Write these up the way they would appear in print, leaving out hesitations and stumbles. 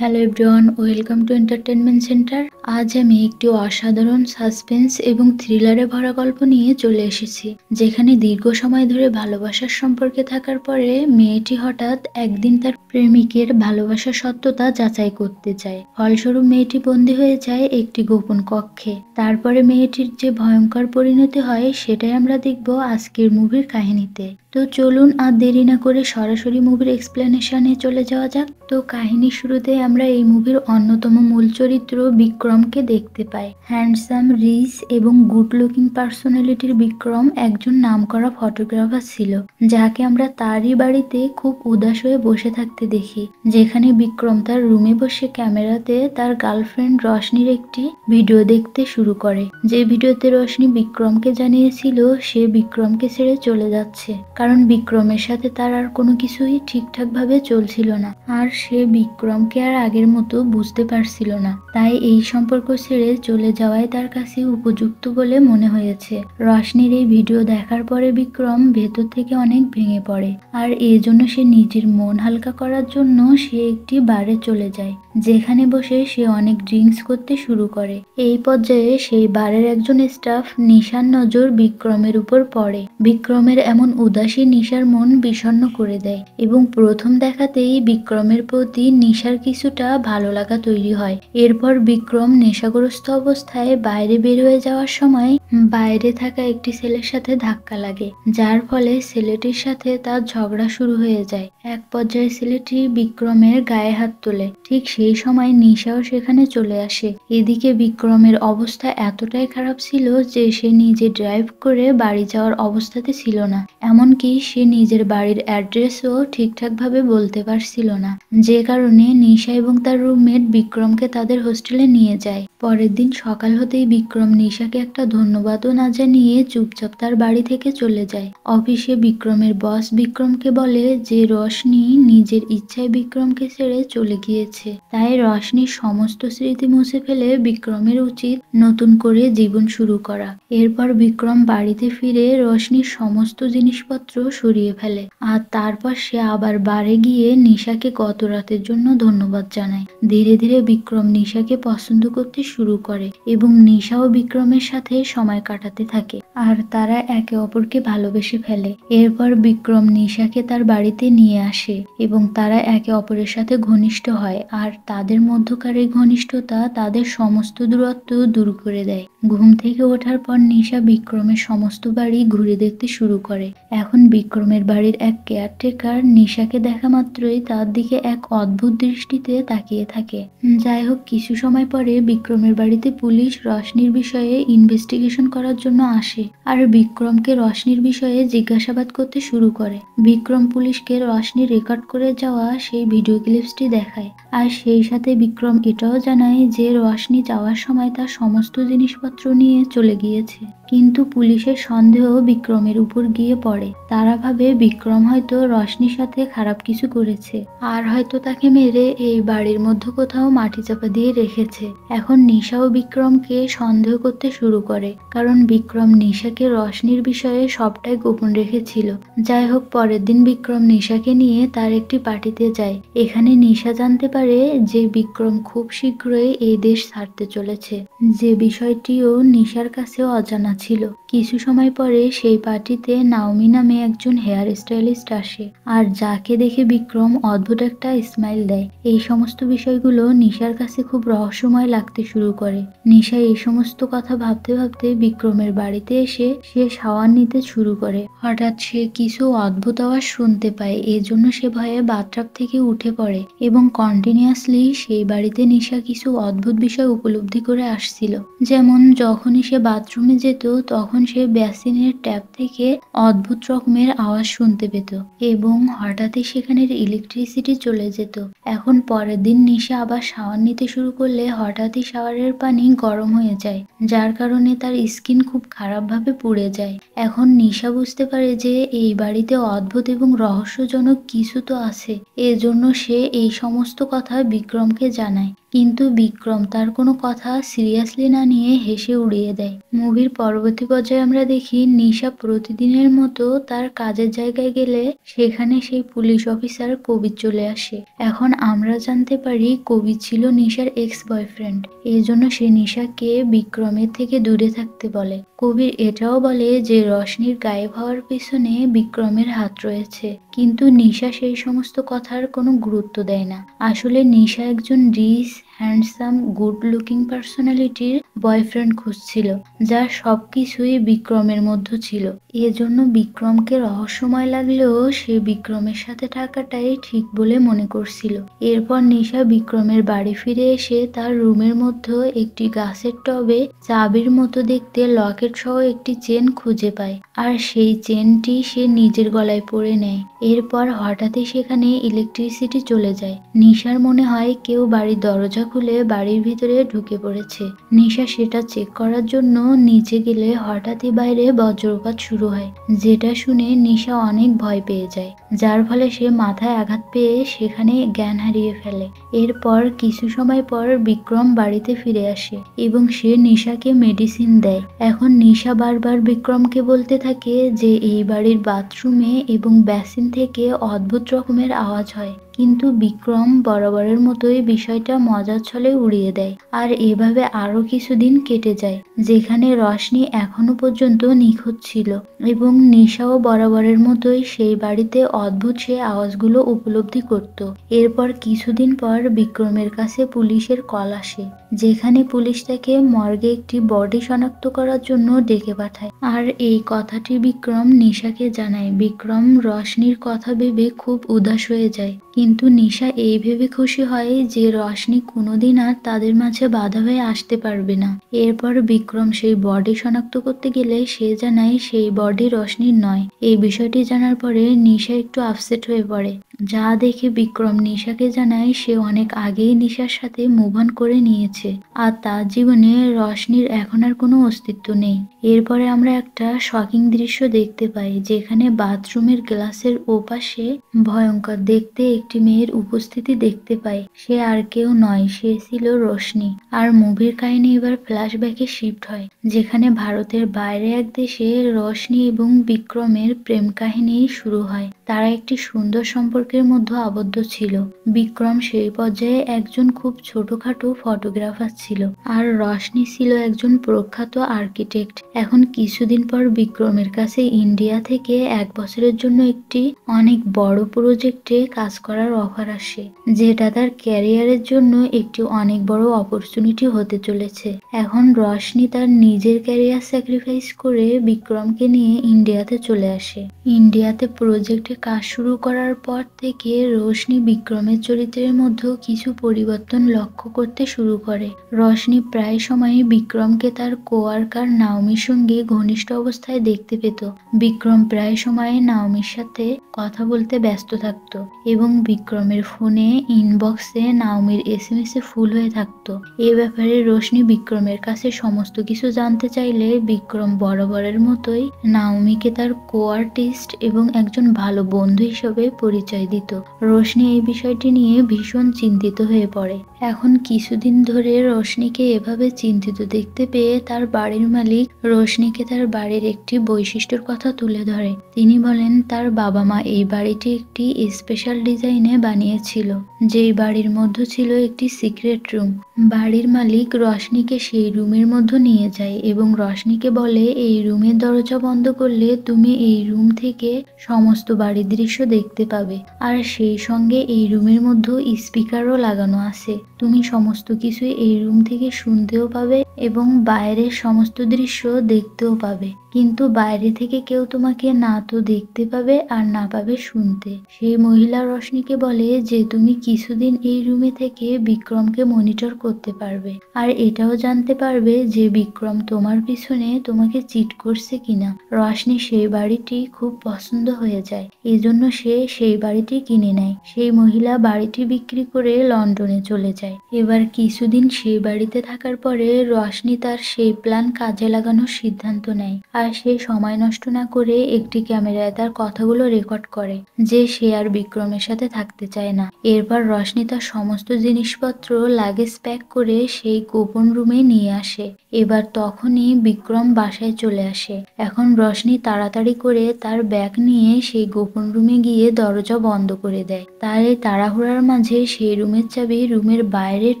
Hello everyone, welcome to entertainment centre. আজ আমি একটি অসাধারণ সাসপেন্স এবং থ্রিলারে ভরা গল্প নিয়ে চলে এসেছি, যেখানে দীর্ঘ সময় ধরে ভালোবাসার সম্পর্কে থাকার পরে মেয়েটি হঠাৎ একদিন তার প্রেমিকের ভালোবাসার সত্যতা যাচাই করতে চায়। ফলস্বরূপ মেয়েটি বন্দী হয়ে যায় একটি গোপন কক্ষে। তারপরে মেয়েটির যে ভয়ঙ্কর পরিণতি হয় সেটাই আমরা দেখব আজকের মুভির কাহিনীতে। তো চলুন আর দেরি না করে সরাসরি মুভির এক্সপ্লেনেশনে চলে যাওয়া যাক। তো কাহিনীর শুরুতে আমরা এই মুভির অন্যতম মূল চরিত্র বিক্রমকে দেখতে পাই। হ্যান্ডসাম, রিচ এবং গুড লুকিং পার্সোনালিটির বিক্রম একজন নামকরা ফটোগ্রাফার ছিল, যাকে আমরা তারই বাড়িতে খুব উদাস হয়ে বসে থাকতে দেখি, যেখানে বিক্রম তার রুমে বসে ক্যামেরাতে তার গার্লফ্রেন্ড রশনির একটি ভিডিও দেখতে শুরু করে। যে ভিডিওতে রশনি বিক্রমকে জানিয়েছিল সে বিক্রমকে ছেড়ে চলে যাচ্ছে, কারণ বিক্রমের সাথে তার আর কোনো কিছুই ঠিকঠাক ভাবে চলছিল না, আর সে বিক্রমকে আর আগের মতো বুঝতে পারছিল না। তাই এই সম্পর্ক ছেড়ে চলে যাওয়াই তার কাছে উপযুক্ত বলে মনে হয়েছে। রশনির এই ভিডিও দেখার পরে বিক্রম ভেতর থেকে অনেক ভেঙে পড়ে, আর এই জন্য সে নিজের মন হালকা করার জন্য সে একটি বারে চলে যায়, যেখানে বসে সে অনেক ড্রিঙ্কস করতে শুরু করে। এই পর্যায়ে সেই বারের একজন স্টাফ নিশার নজর বিক্রমের উপর পড়ে। বিক্রমের এমন উদাসী নিশার মন বিষণ্ণ করে দেয় এবং প্রথম দেখাতেই বিক্রমের প্রতি নিশার কিছুটা ভালো লাগা তৈরি হয়। এরপর বিক্রম নেশাগ্রস্ত অবস্থায় বাইরে বের হয়ে যাওয়ার সময় বাইরে থাকা একটি ছেলের সাথে ধাক্কা লাগে, যার ফলে ছেলেটির সাথে তার ঝগড়া শুরু হয়ে যায়। এক পর্যায়ে ছেলেটি বিক্রমের গায়ে হাত তোলে। ঠিক সেই সময় নিশাও সেখানে চলে আসে। এদিকে বিক্রমের অবস্থা এতটাই খারাপ ছিল যে সে নিজে ড্রাইভ করে বাড়ি যাওয়ার অবস্থাতে ছিল না, এমনকি সে নিজের বাড়ির অ্যাড্রেসও ঠিকঠাক ভাবে বলতে পারছিল না, যে কারণে নিশা এবং তার রুমমেট বিক্রমকে তাদের হোস্টেলে নিয়ে যায়। পরের দিন সকাল হতেই বিক্রম নিশাকে একটা ধন্যবাদও না জানিয়ে চুপচাপ তার বাড়ি থেকে চলে যায়। অফিসে বিক্রমের বস বিক্রমকে বলে যে রশনি নিজের ইচ্ছায় বিক্রমকে ছেড়ে চলে গিয়েছে, তাই রশনির সমস্ত স্মৃতি মুছে ফেলে বিক্রমের উচিত নতুন করে জীবন শুরু করা। এরপর বিক্রম বাড়িতে ফিরে রশনির সমস্ত জিনিসপত্র সরিয়ে ফেলে, আর তারপর সে আবার বারে গিয়ে নিশাকে গত রাতের জন্য ধন্যবাদ জানায়। ধীরে ধীরে বিক্রম নিশাকে পছন্দ করতে শুরু করে এবং নিশাও বিক্রমের সাথে সময় কাটাতে থাকে, আর তারা একে অপরকে ভালোবেসে ফেলে। এরপর বিক্রম নিশাকে তার বাড়িতে নিয়ে আসে এবং তারা একে অপরের সাথে ঘনিষ্ঠ হয়, আর তাদের মধ্যকার এই ঘনিষ্ঠতা তাদের সমস্ত দূরত্ব দূর করে দেয়। ঘুম থেকে ওঠার পর নিশা বিক্রমের সমস্ত বাড়ি ঘুরে দেখতে শুরু করে। এখন বিক্রমের বাড়ির এক কেয়ারটেকার নিশাকে দেখা মাত্রই তার দিকে এক অদ্ভুত দৃষ্টিতে তাকিয়ে থাকে। যাই হোক, কিছু সময় পরে বিক্রমের বাড়িতে পুলিশ রশনির বিষয়ে ইনভেস্টিগেশন করার জন্য আসে, আর বিক্রমকে রশনির বিষয়ে জিজ্ঞাসাবাদ করতে শুরু করে। বিক্রম পুলিশকে রশনি রেকর্ড করে যাওয়া সেই ভিডিও ক্লিপসটি দেখায়, আর সেই সাথে বিক্রম এটাও জানায় যে রশনি যাওয়ার সময় তার সমস্ত জিনিসপত্র নিয়ে চলে গিয়েছে। কিন্তু পুলিশের সন্দেহ বিক্রমের উপর গিয়ে পড়ে। তারা ভাবে বিক্রম হয়তো রশনির সাথে খারাপ কিছু করেছে, আর হয়তো তাকে মেরে এই বাড়ির মধ্যে কোথাও মাটি চাপা দিয়ে রেখেছে। এখন নিশাও বিক্রমকে সন্দেহ করতে শুরু করে, কারণ বিক্রম নিশাকে রশনির বিষয়ে সবটাই গোপন রেখেছিল। যাই হোক, পরের দিন বিক্রম নিশাকে নিয়ে তার একটি পার্টিতে যায়। এখানে নিশা জানতে পারে যে বিক্রম খুব শীঘ্রই এই দেশ ছাড়তে চলেছে, যে বিষয়টিও নিশার কাছে অজানা ছিল। কিছু সময় পরে সেই পার্টিতে নাওমি নামে একজন হেয়ার স্টাইলিস্ট আসে, আর যাকে দেখে বিক্রম অদ্ভুত একটা স্মাইল দেয়। এই সমস্ত বিষয়গুলো নিশার কাছে খুব রহস্যময় লাগতে শুরু করে। নিশা এই সমস্ত কথা ভাবতে ভাবতে বিক্রমের বাড়িতে এসে সে শাওয়ার নিতে শুরু করে। হঠাৎ সে কিছু অদ্ভুত আওয়াজ শুনতে পায়, এজন্য সে ভয়ে বাথটাব থেকে উঠে পড়ে এবং কন্টিনিউয়াসলি সেই বাড়িতে নিশা কিছু অদ্ভুত বিষয় উপলব্ধি করে আসছিল। যেমন যখনই সে বাথরুমে যেত তখন সে বেসিনের ট্যাপ থেকে অদ্ভুত রকমের আওয়াজ শুনতে পেত এবং হঠাৎই সেখানের ইলেকট্রিসিটি চলে যেত। এখন পরের দিন নিশা আবার শাওয়ার নিতে শুরু করলে হঠাৎই শাওয়ারের পানি গরম হয়ে যায়, যার কারণে তার স্কিন খুব খারাপভাবে পুড়ে যায়। এখন নিশা বুঝতে পারে যে এই বাড়িতে অদ্ভুত এবং রহস্যজনক কিছু তো আছে, এজন্য সে এই সমস্ত কথা বিক্রমকে জানায়। কিন্তু বিক্রম তার কোনো কথা সিরিয়াসলি না নিয়ে হেসে উড়িয়ে দেয়। মুভির পরবর্তী পর্যায়ে আমরা দেখি নিশা প্রতিদিনের মতো তার কাজের জায়গায় গেলে সেখানে সেই পুলিশ অফিসার কবির চলে আসে। এখন আমরা জানতে পারি কবির ছিল নিশার এক্স বয়ফ্রেন্ড, এজন্য সে নিশাকে বিক্রমের থেকে দূরে থাকতে বলে। কবির এটাও বলে যে রশনির গায়েব হওয়ার পিছনে বিক্রমের হাত রয়েছে, কিন্তু নিশা সেই সমস্ত কথার কোনো গুরুত্ব দেয় না। আসলে নিশা একজন রিচ, হ্যান্ডসাম, গুড লুকিং পার্সোনালিটির বয়ফ্রেন্ড খুঁজছিল, যার সবকিছুই বিক্রমের মধ্যে ছিল। এজন্য বিক্রমকে রহস্যময় লাগলেও সে বিক্রমের সাথে থাকাটাই ঠিক বলে মনে করছিল। এরপর নিশা বিক্রমের বাড়ি ফিরে এসে তার রুমের মধ্যে একটি গাছের টবে চাবির মতো দেখতে লকেট সহ একটি চেন খুঁজে পায়, আর সেই চেনটি সে নিজের গলায় পরে নেয়। এরপর হঠাৎই সেখানে ইলেকট্রিসিটি চলে যায়। নিশার মনে হয় কেউ বাড়ির দরজা খুলে বাড়ির ভিতরে ঢুকে পড়েছে। নিশা সেটা চেক করার জন্য নিচে গেলে হঠাৎই বাইরে বজ্রপাত শুরু হয়, যেটা শুনে নিশা অনেক ভয় পেয়ে যায়, যার ফলে সে মাথায় আঘাত পেয়ে সেখানে জ্ঞান হারিয়ে ফেলে। এরপর কিছু সময় পর বিক্রম বাড়িতে ফিরে আসে এবং সে নিশাকে মেডিসিন দেয়। এখন নিশা বারবার বিক্রমকে বলতে থাকে যে এই বাড়ির বাথরুমে এবং বেসিন থেকে অদ্ভুত রকমের আওয়াজ হয়, কিন্তু বিক্রম বরাবরের মতোই বিষয়টা মজার ছলে উড়িয়ে দেয়। আর এভাবে আরো কিছুদিন কেটে যায়, যেখানে রশনি এখনো পর্যন্ত নিখোঁজ ছিল এবং নিশাও বরাবরের মতোই সেই বাড়িতে অদ্ভুত সেই আওয়াজগুলো উপলব্ধি করত। এরপর কিছুদিন পর বিক্রমের কাছে পুলিশের কল আসে, যেখানে পুলিশ তাকে মর্গে একটি বডি শনাক্ত করার জন্য ডেকে পাঠায়। আর এই কথাটি বিক্রম নিশাকে জানায়। বিক্রম রশনির কথা ভেবে খুব উদাস হয়ে যায়, কিন্তু নিশা এই ভেবে খুশি হয় যে রশনি কোনোদিন আর তাদের মাঝে বাধা হয়ে আসতে পারবে না। এরপর বিক্রম সেই বডি শনাক্ত করতে গেলে সে জানায় সেই বডি রশনির নয়। এই বিষয়টি জানার পরে নিশা একটু আপসেট হয়ে পড়ে, যা দেখে বিক্রম নিশাকে জানায় সে অনেক আগেই নিশার সাথে মুভ অন করে নিয়েছে আর তার জীবনে রশনির এখন আর কোনো অস্তিত্ব নেই। এরপরে আমরা একটা শকিং দৃশ্য দেখতে পাই, যেখানে বাথরুমের গ্লাসের ওপাশে ভয়ঙ্কর দেখতে একটি মেয়ের উপস্থিতি দেখতে পাই। সে আর কেউ নয়, সে ছিল রোশনি। আর মুভির কাহিনী এবার ফ্ল্যাশব্যাকে শিফট হয়, যেখানে ভারতের বাইরে এক দেশে রোশনি এবং বিক্রমের প্রেম কাহিনী শুরু হয়। তারা একটি সুন্দর সম্পর্কের মধ্যে আবদ্ধ ছিল। বিক্রম সেই পর্যায়ে একজন খুব ছোটখাটো ফটোগ্রাফার ছিল, আর রশনি ছিল একজন প্রখ্যাত আর্কিটেক্ট। এখন কিছুদিন পর বিক্রমের কাছে ইন্ডিয়া থেকে 1 বছরের জন্য একটি অনেক বড় প্রজেক্টে কাজ করার অফার আসে, যেটা তার ক্যারিয়ারের জন্য একটি অনেক বড় অপরচুনিটি হতে চলেছে। এখন রশনি তার নিজের ক্যারিয়ার স্যাক্রিফাইস করে বিক্রমকে নিয়ে ইন্ডিয়াতে চলে আসে। ইন্ডিয়াতে প্রজেক্টে কাজ শুরু করার পর থেকে রোশনি বিক্রমের চরিত্রের মধ্যে কিছু পরিবর্তন লক্ষ্য করতে শুরু করে। রশনি প্রায় সময়ই বিক্রমকে তার কোয়ার্কার নাওমির সঙ্গে ঘনিষ্ঠ অবস্থায় দেখতে পেত। বিক্রম প্রায় সময় নাওমির সাথে কথা বলতে ব্যস্ত থাকত এবং বিক্রমের ফোনে ইনবক্সে নাওমির SMS ফুল হয়ে থাকত। এ ব্যাপারে রোশনি বিক্রমের কাছে সমস্ত কিছু জানতে চাইলে বিক্রম বরাবরের মতোই নাওমিকে তার কো-আর্টিস্ট এবং একজন ভালো বন্ধু হিসেবে পরিচয় দিত। রোশনি এই বিষয়টি নিয়ে ভীষণ চিন্তিত হয়ে পড়ে। এখন কিছুদিন ধরে রোশনিকে এভাবে চিন্তিত দেখতে পেয়ে তার বাড়ির মালিক রোশনিকে তার বাড়ির একটি বৈশিষ্ট্যের কথা তুলে ধরে। তিনি বলেন তার বাবা মা এই বাড়িটি একটি স্পেশাল ডিজাইনে বানিয়েছিল, যেই বাড়ির মধ্যে ছিল একটি সিক্রেট রুম। বাড়ির মালিক রশনিকে সেই রুমের মধ্যে নিয়ে যায় এবং রশনিকে বলে এই রুমের দরজা বন্ধ করলে তুমি এই রুম থেকে সমস্ত বাড়ির দৃশ্য দেখতে পাবে, আর সেই সঙ্গে এই রুমের মধ্যে স্পিকারও লাগানো আছে। তুমি সমস্ত কিছুই এই রুম থেকে শুনতেও পাবে এবং বাইরের সমস্ত দৃশ্য দেখতেও পাবে, কিন্তু বাইরে থেকে কেউ তোমাকে না তো দেখতে পাবে আর না পাবে শুনতে। সেই মহিলা রশনিকে বলে যে তুমি কিছুদিন এই রুমে থেকে বিক্রমকে মনিটর করতে পারবে আর এটাও জানতে পারবে যে বিক্রম তোমার পিছনে তোমাকে চিট করছে কিনা। রশনি সেই বাড়িটি খুব পছন্দ হয়ে যায়, এজন্য সে সেই বাড়িতে বাড়িটি কিনে নেয়। সেই মহিলা বাড়িটি বিক্রি করে লন্ডনে চলে যায়। এবার কিছুদিন সেই বাড়িতে থাকার পরে রশনি তার সেই প্ল্যান কাজে লাগানোর সিদ্ধান্ত নেয়, আর সে সময় নষ্ট না করে একটি ক্যামেরায় তার কথাগুলো রেকর্ড করে যে সে আর বিক্রমের সাথে থাকতে চায় না। এরপর রশনি তার সমস্ত জিনিসপত্র লাগেজ প্যাক করে সেই গোপন রুমে নিয়ে আসে। এবার তখনই বিক্রম বাসায় চলে আসে। এখন রশনি তাড়াতাড়ি করে তার ব্যাগ নিয়ে সেই গোপন রুমে গিয়ে দরজা বন্ধ করে দেয়। তার এই তাড়াহুড়ার মাঝে সেই রুমের চাবি রুমের বাইরে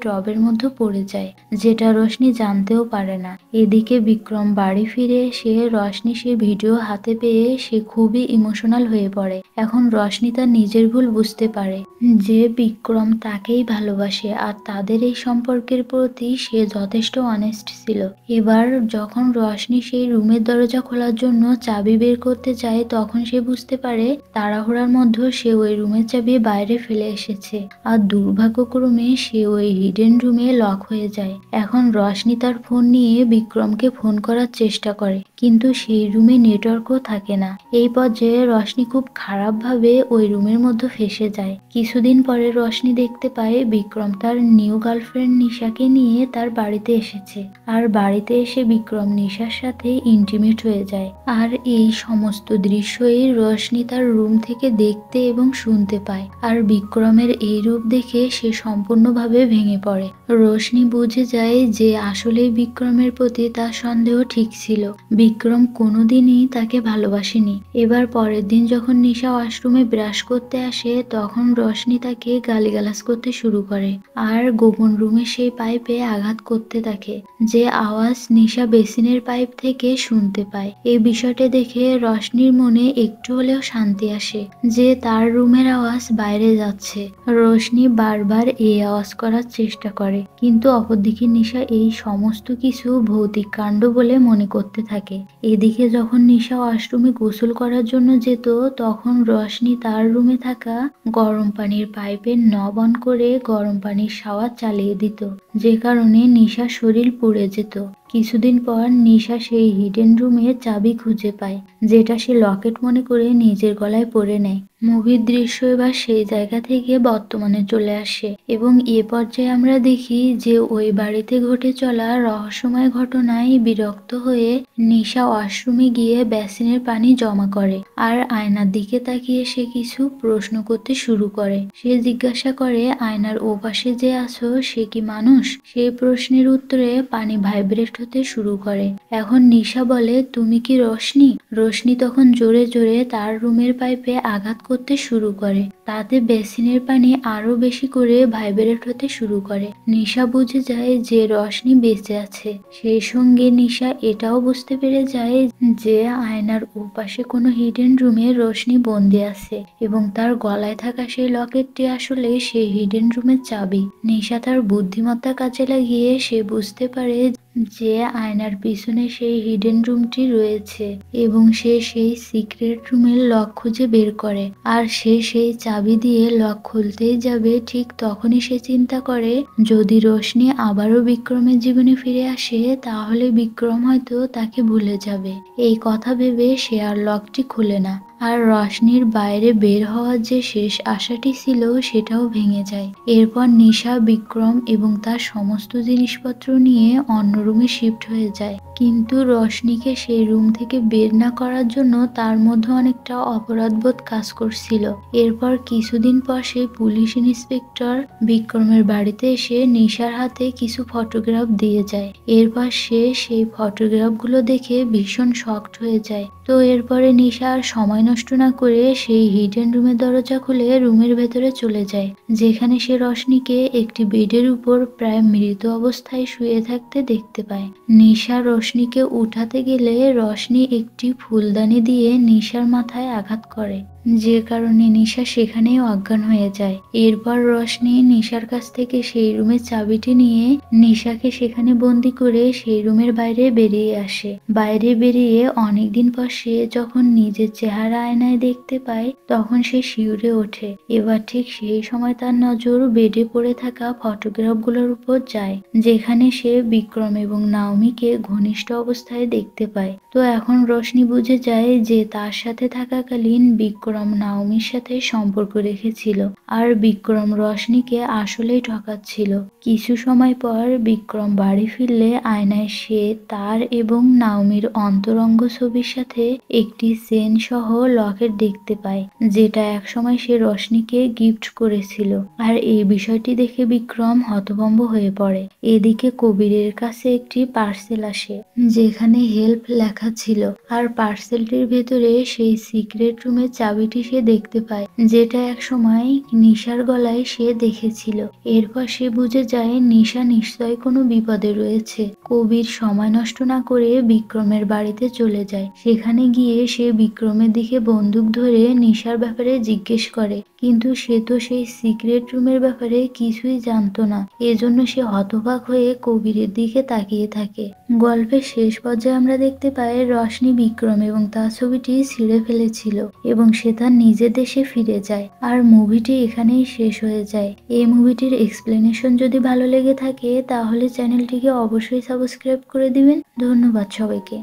টবের মধ্যে পড়ে যায়, যেটা রশনি জানতেও পারে না। এদিকে বিক্রম বাড়ি ফিরে এসে রশনি সে ভিডিও হাতে পেয়ে সে খুবই ইমোশনাল হয়ে পড়ে। এখন রশনি তার নিজের ভুল বুঝতে পারে যে বিক্রম তাকেই ভালোবাসে আর তাদের এই সম্পর্কের প্রতি সে যথেষ্ট অনেস্ট ছিল। এবার যখন রশনি সেই রুমের দরজা খোলার জন্য চাবি বের করতে চায়, তখন সে বুঝতে পারে তাড়াহুড়ার মধ্যে সে ওই রুমের চাবি বাইরে ফেলে এসেছে, আর দুর্ভাগ্যক্রমে সে ওই হিডেন রুমে লক হয়ে যায়। এখন রশনি তার ফোন নিয়ে বিক্রমকে ফোন করার চেষ্টা করে, কিন্তু সেই রুমে নেটওয়ার্কও থাকে না। এই পর্যায়ে রশনি খুব খারাপভাবে ওই রুমের মধ্যে ফেসে যায়। কিছুদিন পরে রশনি দেখতে পায় বিক্রম তার নিউ গার্লফ্রেন্ড নিশাকে নিয়ে তার বাড়িতে এসেছে, আর বাড়িতে এসে বিক্রম নিশার সাথে ইন্টিমেট হয়ে যায়। আর এই সমস্ত দৃশ্যই রশনি তার রুম থেকে দেখতে এবং শুনতে পায়। আর বিক্রমের এই রূপ দেখে সে সম্পূর্ণভাবে ভেঙে পড়ে। রশনি বুঝে যায় যে আসলে বিক্রমের প্রতি তার সন্দেহ ঠিক ছিল, বিক্রম কোনোদিনই তাকে ভালোবাসেনি। এবার পরের দিন যখন নিশা ওয়াশরুমে ব্রাশ করতে আসে, তখন রশনি তাকে গালিগালাজ করতে শুরু করে আর গোপন রুমে সেই পাইপে আঘাত করতে থাকে, যে আওয়াজ নিশা বেসিনের পাইপ থেকে শুনতে পায়। এই বিষয়টা দেখে রশনির মনে একটু হলেও শান্তি আসে যে তার রুমের আওয়াজ বাইরে যাচ্ছে। রশনি বারবার এই আওয়াজ করার চেষ্টা করে, কিন্তু অপরদিকে নিশা এই সমস্ত কিছু ভৌতিক কাণ্ড বলে মনে করতে থাকে। এদিকে যখন নিশা ওয়াশরুমে গোসল করার জন্য যেত, তখন রশনি তার রুমে থাকা গরম পানির পাইপের নব অন করে গরম পানির শাওয়ার চালিয়ে দিত, যে কারণে নিশার শরীর পুড়ে যেত। কিছুদিন পর নিশা সেই হিডেন রুমের চাবি খুঁজে পায়, যেটা সে লকেট মনে করে নিজের গলায় পরে নেয়। মুভির দৃশ্য এবার সেই জায়গা থেকে বর্তমানে চলে আসে এবং এ পর্যায়ে আমরা দেখি যে ওই বাড়িতে ঘটে চলা রহস্যময় ঘটনায় বিরক্ত হয়ে নিশা ওয়াশরুমে গিয়ে বেসিনের পানি জমা করে আর আয়নার দিকে তাকিয়ে সে কিছু প্রশ্ন করতে শুরু করে। সে জিজ্ঞাসা করে, আয়নার ওপাশে যে আছো সে কি মানুষ? সেই প্রশ্নের উত্তরে পানি ভাইব্রেট হতে শুরু করে। এখন নিশা বলে, তুমি কি রশনি? রশনি তখন জোরে জোরে তার রুমের পাইপে আঘাত করতে শুরু করে, তাতে বেসিনের পানি আরো বেশি করে ভাইব্রেট হতে শুরু করে। নিশা বুঝে যায় যে রশনি বেঁচে আছে। সেই সঙ্গে নিশা এটাও বুঝতে পেরে যায় যে আয়নার ওপাশে কোনো হিডেন রুমে রশনি বন্দি আছে এবং তার গলায় থাকা সেই লকেটটি আসলে সেই হিডেন রুমের চাবি। নিশা তার বুদ্ধিমত্তা কাজে লাগিয়ে সে বুঝতে পারে যে আয়নার পিছনে সেই হিডেন রুমটি রয়েছে এবং সে সেই সিক্রেট রুমের লক খুঁজে বের করে। আর সে সেই চাবি দিয়ে লক খুলতেই যাবে, ঠিক তখনই সে চিন্তা করে যদি রশনি আবারও বিক্রমের জীবনে ফিরে আসে তাহলে বিক্রম হয়তো তাকে ভুলে যাবে। এই কথা ভেবে সে আর লকটি খুলে না, আর রশনির বাইরে বের হওয়ার যে শেষ আশাটি ছিল সেটাও ভেঙে যায়। এরপর নিশা বিক্রম এবং তার সমস্ত জিনিসপত্র নিয়ে অন্য রুমে শিফট হয়ে যায়, কিন্তু রশনিকে সেই রুম থেকে বের না করার জন্য তার মধ্যে অনেকটা অপরাধবোধ কাজ করছিল। এরপর কিছুদিন পর সেই পুলিশ ইন্সপেক্টর বিক্রমের বাড়িতে এসে নিশার হাতে কিছু ফটোগ্রাফ দিয়ে যায়। এরপর সে সেই ফটোগ্রাফগুলো দেখে ভীষণ শকড হয়ে যায়। তো এরপরে নিশা আর সময় নষ্ট না করে সেই হিডেন রুমের দরজা খুলে রুমের ভেতরে চলে যায়, যেখানে সে রশনিকে একটি বেডের উপর প্রায় মৃত অবস্থায় শুয়ে থাকতে দেখতে পায়। নিশা রশনিকে উঠাতে গেলে রশনি একটি ফুলদানি দিয়ে নিশার মাথায় আঘাত করে, যে কারণে নিশা সেখানেই অজ্ঞান হয়ে যায়। এরপর রশনি নিশার কাছ থেকে সেই রুমের চাবিটি নিয়ে নিশাকে সেখানে বন্দি করে সেই রুমের বাইরে বেরিয়ে আসে। বাইরে বেরিয়ে অনেকদিন পর সে যখন নিজের চেহারা আয়নায় দেখতে পায় তখন সে শিউরে ওঠে। এবার ঠিক সেই সময় তার নজর বেডে পড়ে থাকা ফটোগ্রাফগুলোর উপর যায়, যেখানে সে বিক্রম এবং নাওমিকে ঘনিষ্ঠ অবস্থায় দেখতে পায়। তো এখন রশনি বুঝে যায় যে তার সাথে থাকাকালীন বিক্রম বিক্রম নাওমির সাথে সম্পর্ক রেখেছিল আর বিক্রম রশনিকে আসলেই ঠকাচ্ছিল। কিছু সময় পর বিক্রম বাড়ি ফিরলে আয়নায় সে তার এবং নাওমির অন্তরঙ্গ ছবির সাথে একটি চেন সহ লকেট দেখতে পায়, যেটা একসময় সে রশনিকে গিফট করেছিল। আর এই বিষয়টি দেখে বিক্রম হতভম্ব হয়ে পড়ে। এদিকে কবিরের কাছে একটি পার্সেল আসে যেখানে হেল্প লেখা ছিল, আর পার্সেলটির ভেতরে সেই সিক্রেট রুমের চাবিটি সে দেখতে পায়, যেটা একসময় নিশার গলায় সে দেখেছিল। এরপর সে বুঝে যায় নিশা নিশ্চয় কোনো বিপদে রয়েছে। কবির সময় নষ্ট না করে বিক্রমের বাড়িতে চলে যায়। সেখানে গিয়ে সে বিক্রমের দিকে বন্দুক ধরে নিশার ব্যাপারে জিজ্ঞেস করে, কিন্তু সে তো সেই সিক্রেট রুমের ব্যাপারে কিছুই জানতো না। এজন্য সে হতবাক হয়ে কবিরের দিকে তাকিয়ে থাকে। গল্পের শেষ পর্যায়ে আমরা দেখতে পাই রশনি বিক্রম এবং তার ছবিটি ছিঁড়ে ফেলেছিল এবং সে তার নিজের দেশে ফিরে যায়। আর মুভিটি এখানেই শেষ হয়ে যায়। এই মুভিটির এক্সপ্লেনেশন যদি ভালো লেগে থাকে তাহলে চ্যানেলটিকে অবশ্যই সাবস্ক্রাইব করে দিবেন। ধন্যবাদ সবাইকে।